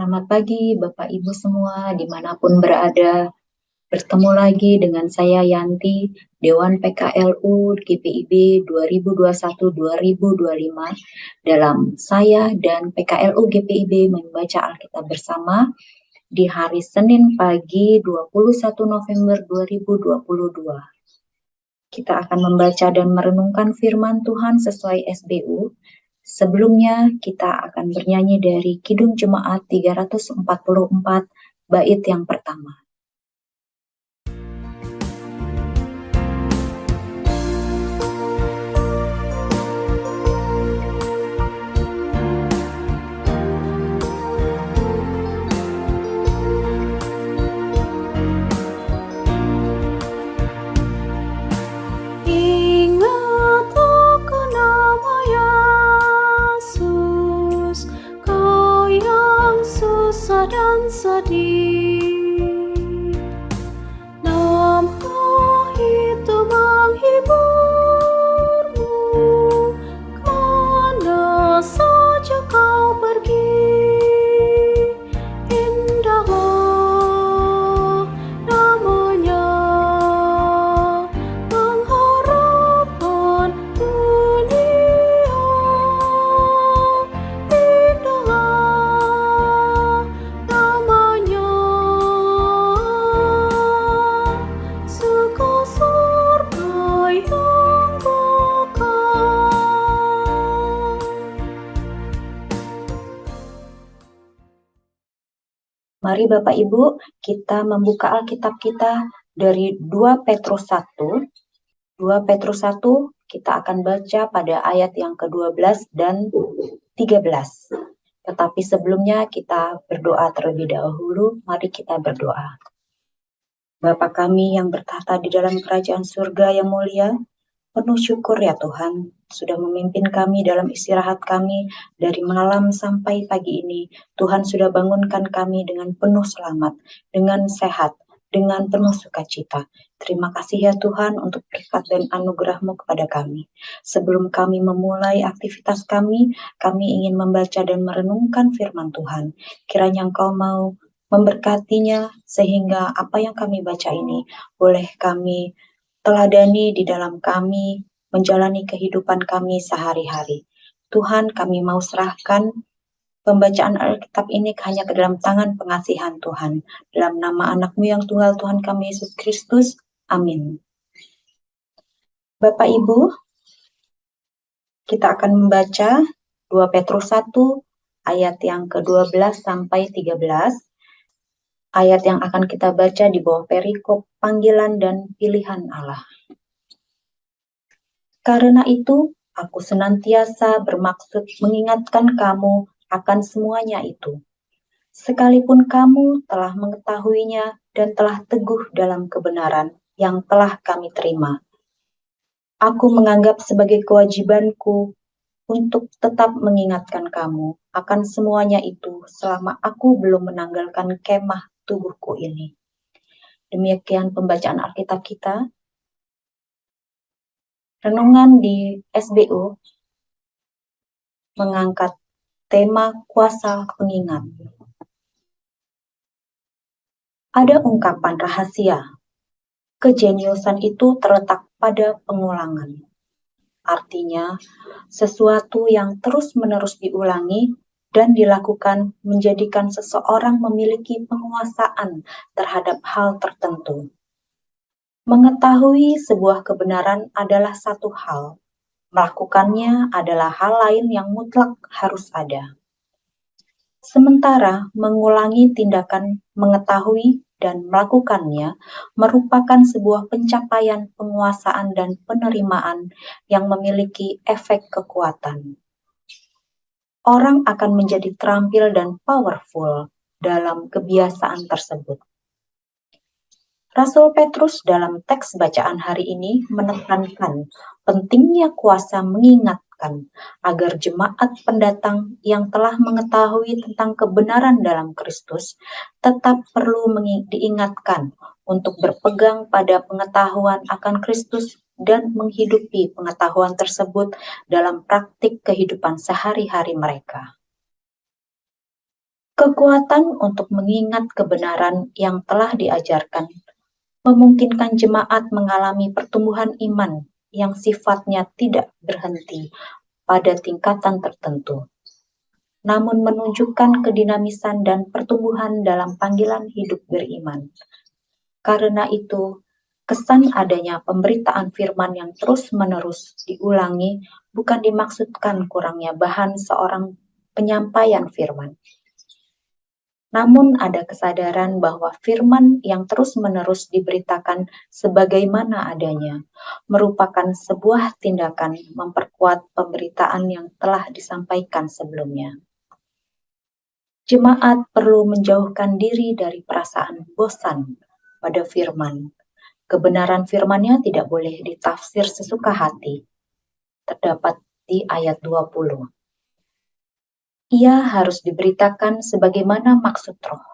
Selamat pagi Bapak Ibu semua dimanapun berada. Bertemu lagi dengan saya Yanti, Dewan PKLU GPIB 2021-2025 dalam saya dan PKLU GPIB membaca Alkitab bersama di hari Senin pagi 21 November 2022. Kita akan membaca dan merenungkan firman Tuhan sesuai SBU. Sebelumnya kita akan bernyanyi dari Kidung Jemaat 344 bait yang pertama. Dan sedih, nama itu menghiburmu, kemana saja kau pergi. Indahlah namanya, pengharapan dunia. Indahlah namanya, suka surga yang kekal. Mari Bapak Ibu, kita membuka Alkitab kita dari 2 Petrus 1. 2 Petrus 1 kita akan baca pada ayat yang ke-12 dan 13. Tetapi sebelumnya kita berdoa terlebih dahulu. Mari kita berdoa. Bapa kami yang bertahta di dalam kerajaan surga yang mulia, penuh syukur ya Tuhan, sudah memimpin kami dalam istirahat kami dari malam sampai pagi ini. Tuhan sudah bangunkan kami dengan penuh selamat, dengan sehat, dengan penuh sukacita. Terima kasih ya Tuhan untuk berkat dan anugerah-Mu kepada kami. Sebelum kami memulai aktivitas kami ingin membaca dan merenungkan firman Tuhan. Kiranya Engkau mau memberkatinya sehingga apa yang kami baca ini boleh kami teladani di dalam kami, menjalani kehidupan kami sehari-hari. Tuhan, kami mau serahkan pembacaan Alkitab ini hanya ke dalam tangan pengasihan Tuhan. Dalam nama anak-Mu yang tunggal Tuhan kami Yesus Kristus. Amin. Bapak Ibu, kita akan membaca 2 Petrus 1 ayat yang ke-12 sampai 13. Ayat yang akan kita baca di bawah perikop panggilan dan pilihan Allah. Karena itu, aku senantiasa bermaksud mengingatkan kamu akan semuanya itu. Sekalipun kamu telah mengetahuinya dan telah teguh dalam kebenaran yang telah kami terima. Aku menganggap sebagai kewajibanku untuk tetap mengingatkan kamu akan semuanya itu selama aku belum menanggalkan kemah tubuhku ini. Demikian pembacaan Alkitab kita. Renungan di SBU mengangkat tema kuasa pengingat. Ada ungkapan rahasia. Kejeniusan itu terletak pada pengulangan. Artinya, sesuatu yang terus-menerus diulangi dan dilakukan menjadikan seseorang memiliki penguasaan terhadap hal tertentu. Mengetahui sebuah kebenaran adalah satu hal, melakukannya adalah hal lain yang mutlak harus ada. Sementara mengulangi tindakan mengetahui dan melakukannya merupakan sebuah pencapaian penguasaan dan penerimaan yang memiliki efek kekuatan. Orang akan menjadi terampil dan powerful dalam kebiasaan tersebut. Rasul Petrus dalam teks bacaan hari ini menekankan pentingnya kuasa mengingatkan agar jemaat pendatang yang telah mengetahui tentang kebenaran dalam Kristus tetap perlu diingatkan untuk berpegang pada pengetahuan akan Kristus dan menghidupi pengetahuan tersebut dalam praktik kehidupan sehari-hari mereka. Kekuatan untuk mengingat kebenaran yang telah diajarkan memungkinkan jemaat mengalami pertumbuhan iman yang sifatnya tidak berhenti pada tingkatan tertentu, namun menunjukkan kedinamisan dan pertumbuhan dalam panggilan hidup beriman. Karena itu, kesan adanya pemberitaan firman yang terus-menerus diulangi bukan dimaksudkan kurangnya bahan seorang penyampaian firman. Namun ada kesadaran bahwa firman yang terus-menerus diberitakan sebagaimana adanya merupakan sebuah tindakan memperkuat pemberitaan yang telah disampaikan sebelumnya. Jemaat perlu menjauhkan diri dari perasaan bosan pada firman. Kebenaran firman-Nya tidak boleh ditafsir sesuka hati. Terdapat di ayat 20. Ia harus diberitakan sebagaimana maksud Roh.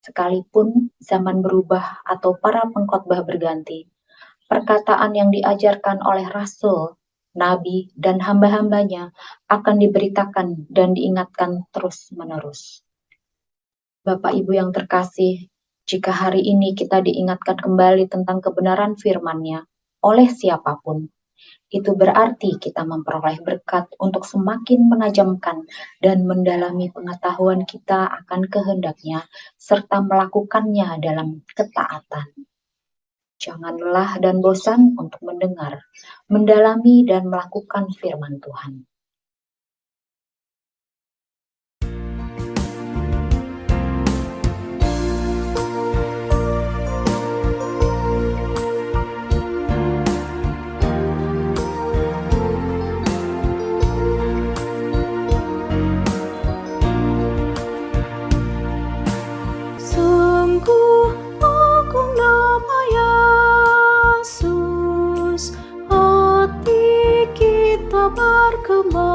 Sekalipun zaman berubah atau para pengkhotbah berganti, perkataan yang diajarkan oleh rasul, nabi, dan hamba-hambanya akan diberitakan dan diingatkan terus-menerus. Bapak Ibu yang terkasih, jika hari ini kita diingatkan kembali tentang kebenaran firman-Nya oleh siapapun, itu berarti kita memperoleh berkat untuk semakin menajamkan dan mendalami pengetahuan kita akan kehendak-Nya serta melakukannya dalam ketaatan. Jangan lelah dan bosan untuk mendengar, mendalami dan melakukan firman Tuhan. Sungguh agung nama Yesus, hati kita bergemar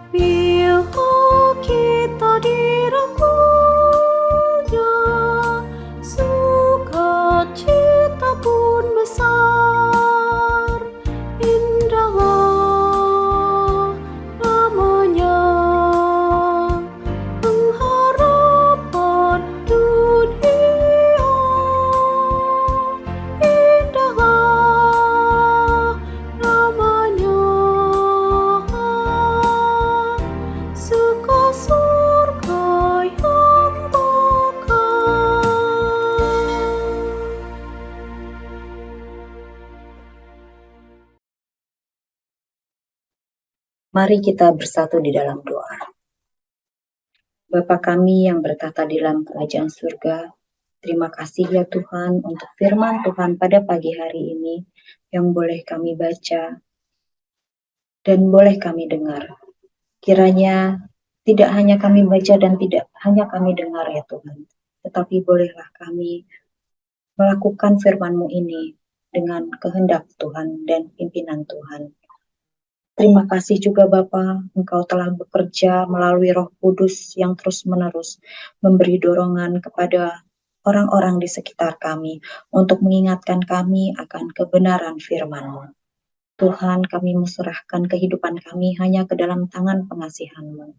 bila kita dirangkulnya, sukacita pun besar. Indahlah namanya, pengharapan dunia. Indahlah namanya, suka surga yang bakal. Mari kita bersatu di dalam doa. Bapa kami yang bertata di dalam kerajaan surga, terima kasih ya Tuhan untuk firman Tuhan pada pagi hari ini yang boleh kami baca dan boleh kami dengar. Kiranya tidak hanya kami baca dan tidak hanya kami dengar ya Tuhan, tetapi bolehlah kami melakukan firman-Mu ini dengan kehendak Tuhan dan pimpinan Tuhan. Terima kasih juga Bapa, Engkau telah bekerja melalui Roh Kudus yang terus-menerus memberi dorongan kepada orang-orang di sekitar kami untuk mengingatkan kami akan kebenaran firman-Mu. Tuhan, kami menyerahkan kehidupan kami hanya ke dalam tangan pengasihan-Mu.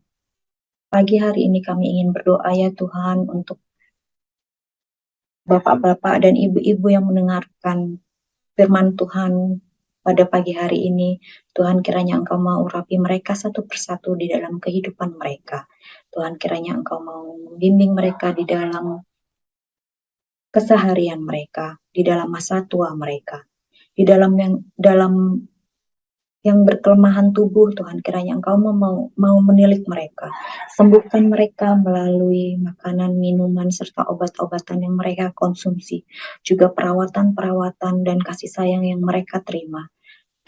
Pagi hari ini kami ingin berdoa ya Tuhan untuk Bapak-bapak dan ibu-ibu yang mendengarkan firman Tuhan pada pagi hari ini. Tuhan, kiranya Engkau mau urapi mereka satu persatu di dalam kehidupan mereka. Tuhan, kiranya Engkau mau membimbing mereka di dalam keseharian mereka, di dalam masa tua mereka, di dalam yang berkelemahan tubuh. Tuhan, kiranya Engkau mau menilik mereka, sembuhkan mereka melalui makanan, minuman, serta obat-obatan yang mereka konsumsi, juga perawatan-perawatan dan kasih sayang yang mereka terima.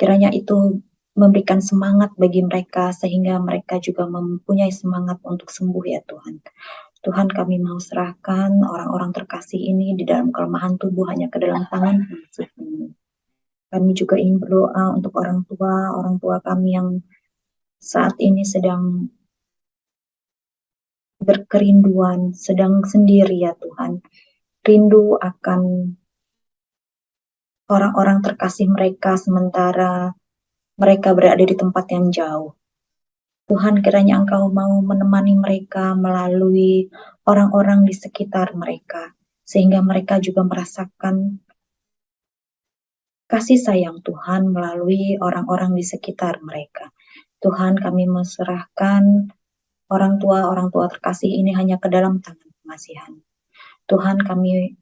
Kiranya itu memberikan semangat bagi mereka sehingga mereka juga mempunyai semangat untuk sembuh ya Tuhan. Tuhan, kami mau serahkan orang-orang terkasih ini di dalam kelemahan tubuh hanya ke dalam tangan pengasih-Mu. Kami juga ingin berdoa untuk orang tua kami yang saat ini sedang berkerinduan, sedang sendiri ya Tuhan. Rindu akan orang-orang terkasih mereka sementara mereka berada di tempat yang jauh. Tuhan, kiranya Engkau mau menemani mereka melalui orang-orang di sekitar mereka, sehingga mereka juga merasakan kasih sayang Tuhan melalui orang-orang di sekitar mereka. Tuhan, kami menserahkan orang tua terkasih ini hanya ke dalam tangan pengasihan. Tuhan, kami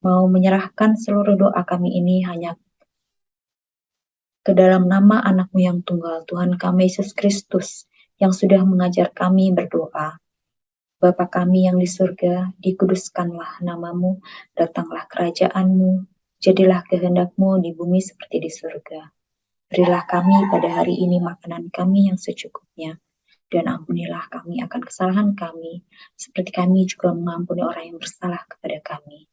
mau menyerahkan seluruh doa kami ini hanya ke dalam nama anak-Mu yang tunggal, Tuhan kami Yesus Kristus, yang sudah mengajar kami berdoa. Bapa kami yang di surga, dikuduskanlah nama-Mu, datanglah kerajaan-Mu, jadilah kehendak-Mu di bumi seperti di surga. Berilah kami pada hari ini makanan kami yang secukupnya, dan ampunilah kami akan kesalahan kami, seperti kami juga mengampuni orang yang bersalah kepada kami.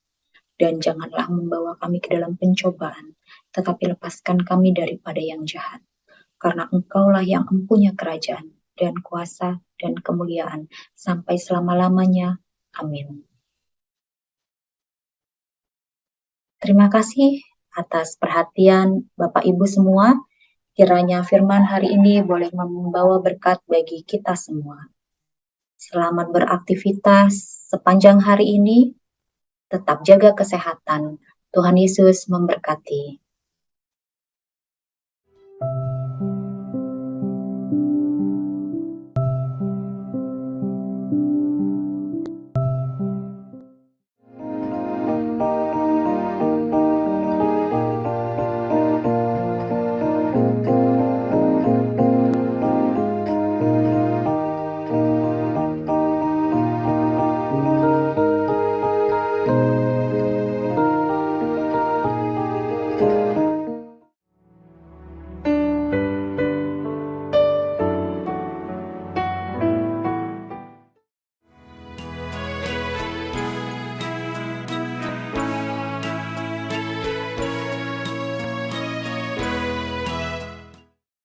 Dan janganlah membawa kami ke dalam pencobaan, tetapi lepaskan kami daripada yang jahat. Karena Engkaulah yang mempunyai kerajaan, dan kuasa, dan kemuliaan, sampai selama-lamanya. Amin. Terima kasih atas perhatian Bapak Ibu semua. Kiranya firman hari ini boleh membawa berkat bagi kita semua. Selamat beraktivitas sepanjang hari ini. Tetap jaga kesehatan. Tuhan Yesus memberkati.